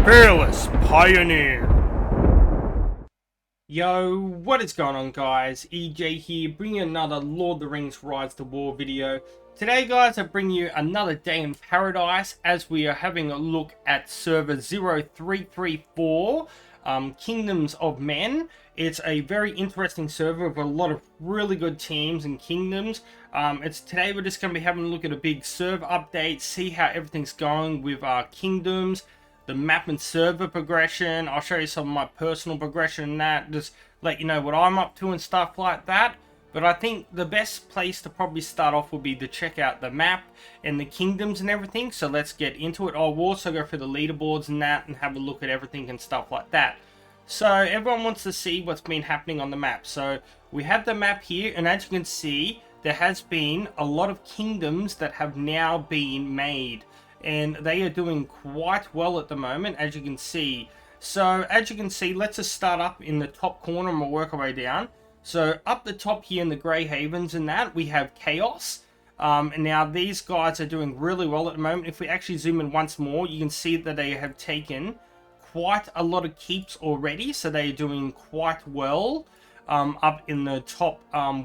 Fearless Pioneer. Yo, what is going on guys? EJ here, bringing another Lord of the Rings Rise to War video. Today guys, I bring you another day in paradise as we are having a look at server 0334, Kingdoms of Men. It's a very interesting server with a lot of really good teams and kingdoms. Today we're just going to be having a look at a big server update, see how everything's going with our kingdoms, the map and server progression. I'll show you some of my personal progression and that, just let you know what I'm up to and stuff like that. But I think the best place to probably start off would be to check out the map and the kingdoms and everything. So let's get into it. I'll also go through the leaderboards and that and have a look at everything and stuff like that. So everyone wants to see what's been happening on the map. So we have the map here, and as you can see, there has been a lot of kingdoms that have now been made, and they are doing quite well at the moment, as you can see. So as you can see, let's just start up in the top corner and we'll work our way down. So up the top here in the Grey Havens and that, we have Chaos. And now these guys are doing really well at the moment. If we actually zoom in once more, you can see that they have taken quite a lot of keeps already. So they're doing quite well up in the top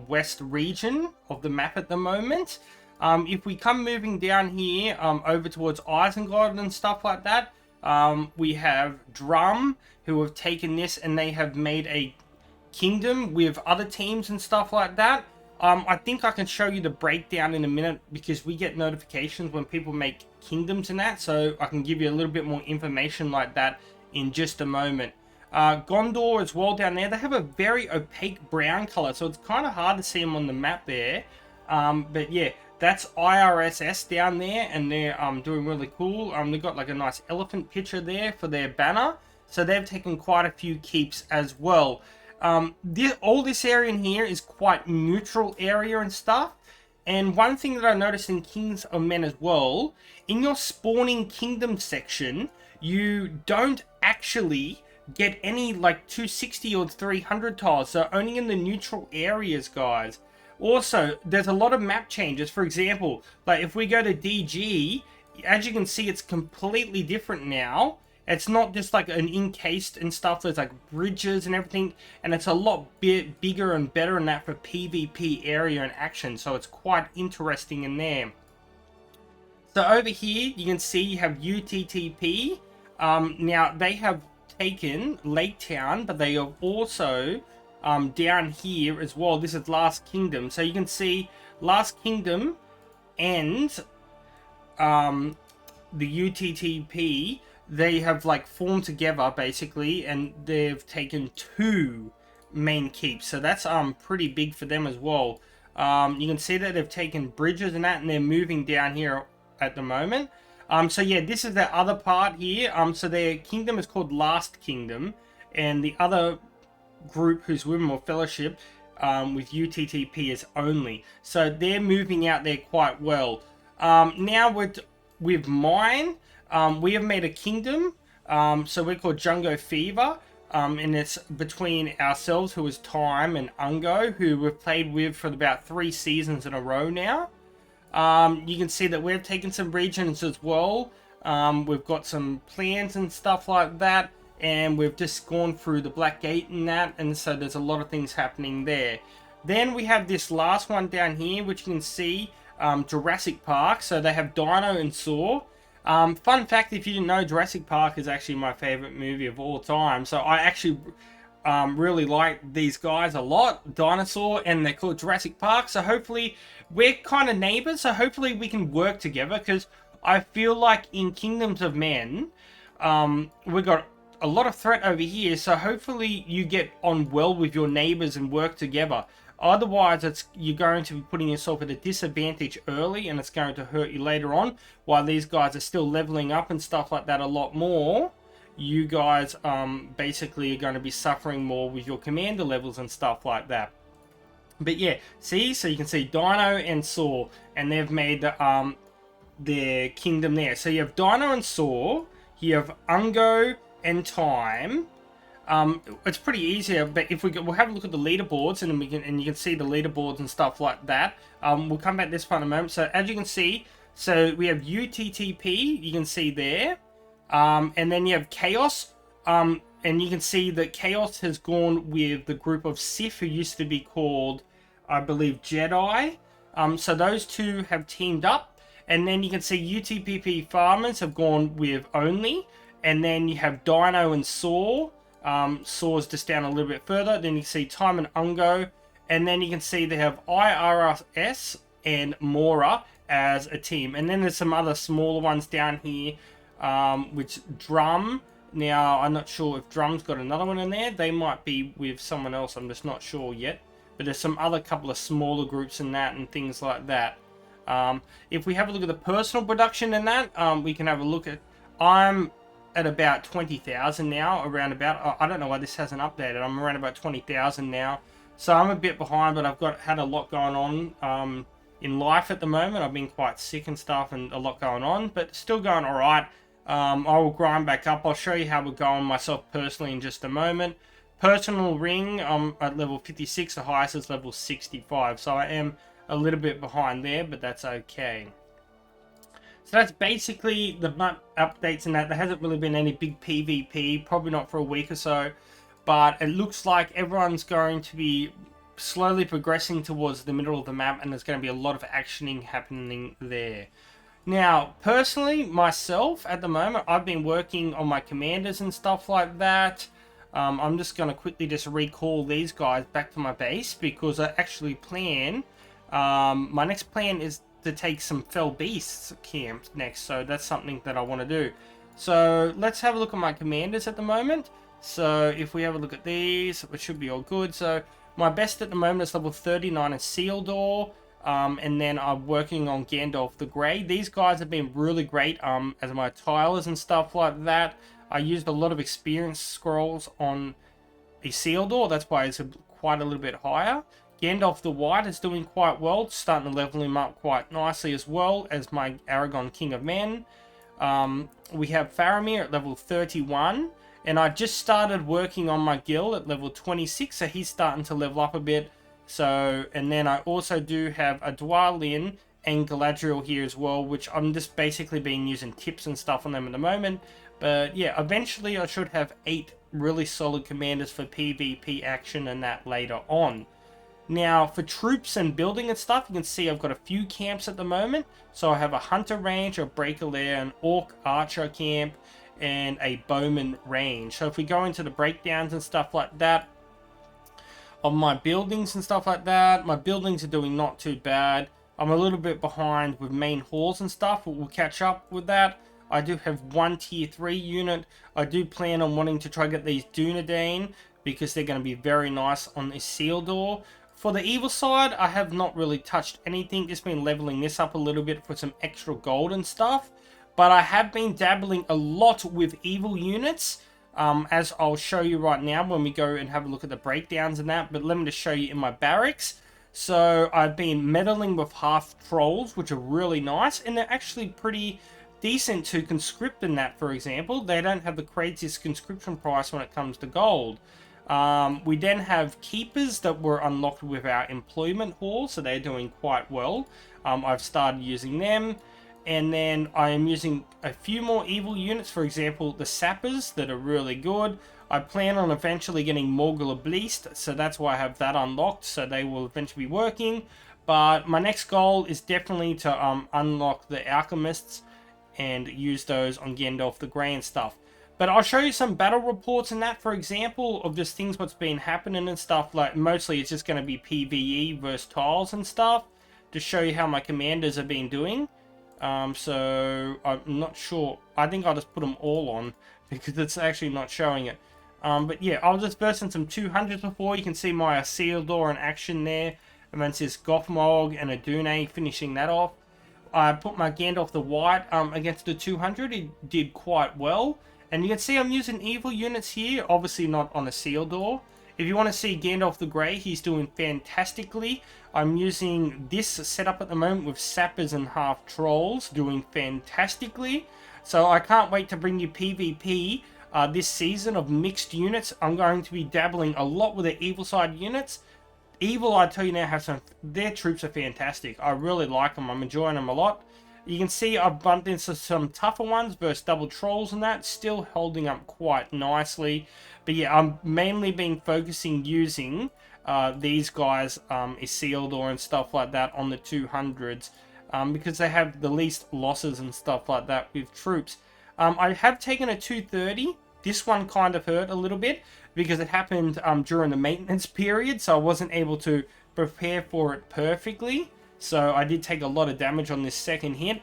west region of the map at the moment. If we come moving down here over towards Isengard and stuff like that, we have Drum, who have taken this and they have made a kingdom with other teams and stuff like that. I think I can show you the breakdown in a minute because we get notifications when people make kingdoms and that, so I can give you a little bit more information like that in just a moment. Gondor as well down there, they have a very opaque brown color, so it's kind of hard to see them on the map there. But yeah, that's IRSS down there, and they're doing really cool. They've got like a nice elephant picture there for their banner, so they've taken quite a few keeps as well. All this area in here is quite neutral area and stuff. And one thing that I noticed in Kings of Men as well, in your spawning kingdom section, you don't actually get any like 260 or 300 tiles, so only in the neutral areas, guys. Also, there's a lot of map changes. For example, like if we go to DG, as you can see, it's completely different now. It's not just like an encased and stuff. There's like bridges and everything, and it's a lot bigger and better than that for PvP area and action. So it's quite interesting in there. So over here, you can see you have UTTP. Now they have taken Lake Town, but they have also down here as well. This is Last Kingdom, so you can see Last Kingdom and the UTTP, they have like formed together basically, and they've taken 2 main keeps, so that's pretty big for them as well. You can see that they've taken bridges and that, and they're moving down here at the moment. So yeah, this is the other part here. So their kingdom is called Last Kingdom, and the other group who's with them, or fellowship, with UTTP is Only. So they're moving out there quite well. Now with mine, we have made a kingdom. So we're called Jungo Fever. And it's between ourselves, who is Time, and Ungo, who we've played with for about 3 seasons in a row now. You can see that we've taken some regions as well. We've got some plans and stuff like that, and we've just gone through the Black Gate and that, and so there's a lot of things happening there. Then we have this last one down here, which you can see, Jurassic Park. So they have Dino and Saw. Fun fact, if you didn't know, Jurassic Park is actually my favorite movie of all time. So I actually really like these guys a lot, Dinosaur, and they're called Jurassic Park. So hopefully we're kind of neighbors, so hopefully we can work together, because I feel like in Kingdoms of Men, we've got a lot of threat over here, so hopefully you get on well with your neighbors and work together. Otherwise, you're going to be putting yourself at a disadvantage early, and it's going to hurt you later on. While these guys are still leveling up and stuff like that a lot more, you guys basically are going to be suffering more with your commander levels and stuff like that. But yeah, see, so you can see Dino and Saw, and they've made their kingdom there. So you have Dino and Saw, you have Ungo and Time. It's pretty easy, but if we'll have a look at the leaderboards, and you can see the leaderboards and stuff like that. We'll come back to this part in a moment. So as you can see, so we have UTTP, you can see there. And then you have Chaos. And you can see that Chaos has gone with the group of Sith, who used to be called, I believe, Jedi. So those two have teamed up. And then you can see UTPP Farmers have gone with Only. And then you have Dino and Saw. Saw's just down a little bit further. Then you can see Time and Ungo. And then you can see they have IRS and Mora as a team. And then there's some other smaller ones down here, which Drum. Now, I'm not sure if Drum's got another one in there. They might be with someone else. I'm just not sure yet. But there's some other couple of smaller groups in that and things like that. If we have a look at the personal production in that, we can have a look at... I'm at about 20,000 now, around about. I don't know why this hasn't updated. I'm around about 20,000 now. So I'm a bit behind, but I've had a lot going on in life at the moment. I've been quite sick and stuff and a lot going on, but still going all right. I will grind back up. I'll show you how we're going myself personally in just a moment. Personal ring, I'm at level 56. The highest is level 65. So I am a little bit behind there, but that's okay. So that's basically the map updates and that. There hasn't really been any big PvP, probably not for a week or so. But it looks like everyone's going to be slowly progressing towards the middle of the map, and there's going to be a lot of actioning happening there. Now, personally, myself, at the moment, I've been working on my commanders and stuff like that. I'm just going to quickly just recall these guys back to my base, because I actually plan... my next plan is to take some Fell Beasts camps next, so that's something that I want to do. So, let's have a look at my commanders at the moment. So, if we have a look at these, it should be all good. So, my best at the moment is level 39 in Sealdor. And then I'm working on Gandalf the Grey. These guys have been really great as my tilers and stuff like that. I used a lot of experience scrolls on Isildur. That's why it's quite a little bit higher. Gandalf the White is doing quite well. Starting to level him up quite nicely as well as my Aragon King of Men. We have Faramir at level 31. And I just started working on my guild at level 26. So he's starting to level up a bit. So, and then I also do have a Dwalin and Galadriel here as well, which I'm just basically been using tips and stuff on them at the moment. But yeah, eventually I should have 8 really solid commanders for PvP action and that later on. Now, for troops and building and stuff, you can see I've got a few camps at the moment. So I have a Hunter Range, a Breaker Lair, an Orc Archer camp, and a Bowman Range. So if we go into the breakdowns and stuff like that, of my buildings and stuff like that, my buildings are doing not too bad. I'm a little bit behind with main halls and stuff, but we'll catch up with that. I do have one tier 3 unit. I do plan on wanting to try to get these Dunedain, because they're going to be very nice on this Sealdor. For the evil side, I have not really touched anything, just been leveling this up a little bit for some extra gold and stuff. But I have been dabbling a lot with evil units, as I'll show you right now when we go and have a look at the breakdowns and that. But let me just show you in my barracks. So I've been meddling with half trolls, which are really nice, and they're actually pretty decent to conscript in that, for example. They don't have the craziest conscription price when it comes to gold. We then have keepers that were unlocked with our employment hall, so they're doing quite well. I've started using them. And then I am using a few more evil units, for example, the sappers that are really good. I plan on eventually getting Morgul Obleast, so that's why I have that unlocked, so they will eventually be working. But my next goal is definitely to unlock the Alchemists and use those on Gandalf the Grey and stuff. But I'll show you some battle reports and that, for example, of just things what's been happening and stuff. Like, mostly it's just going to be PvE versus tiles and stuff, to show you how my commanders have been doing. So I'm not sure. I think I'll just put them all on because it's actually not showing it. But yeah, I'll just burst in some 200s before. You can see my Sealdor in action there. And then it says Gothmog and a Dune finishing that off. I put my Gandalf the White against the 200. He did quite well. And you can see I'm using evil units here. Obviously not on a Sealdor. If you want to see Gandalf the Grey, he's doing fantastically. I'm using this setup at the moment with sappers and half trolls, doing fantastically. So I can't wait to bring you PvP this season of mixed units. I'm going to be dabbling a lot with the evil side units. Evil, I tell you now, their troops are fantastic. I really like them. I'm enjoying them a lot. You can see I've bumped into some tougher ones versus double trolls and that, still holding up quite nicely. But yeah, I'm mainly been focusing using these guys, Isildur and stuff like that on the 200s, because they have the least losses and stuff like that with troops. I have taken a 230. This one kind of hurt a little bit because it happened during the maintenance period, so I wasn't able to prepare for it perfectly. So I did take a lot of damage on this second hit.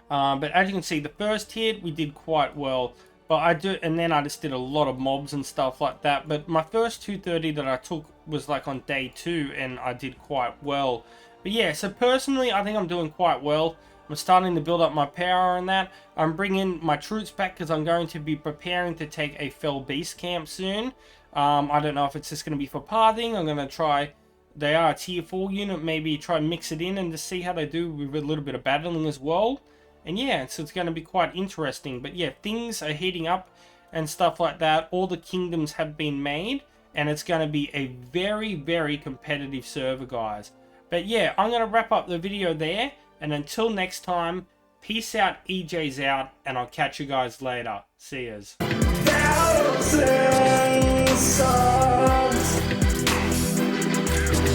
But as you can see, the first hit we did quite well. But then I just did a lot of mobs and stuff like that. But my first 230 that I took was like on day 2, and I did quite well. But yeah, so personally, I think I'm doing quite well. I'm starting to build up my power and that. I'm bringing my troops back because I'm going to be preparing to take a Fell Beast camp soon. I don't know if it's just going to be for pathing. I'm going to try... They are a tier 4 unit. Maybe try and mix it in and just see how they do with a little bit of battling as well. And yeah, so it's going to be quite interesting. But yeah, things are heating up and stuff like that. All the kingdoms have been made. And it's going to be a very, very competitive server, guys. But yeah, I'm going to wrap up the video there. And until next time, peace out, EJ's out. And I'll catch you guys later. See yas. Thousands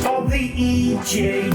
of the EJU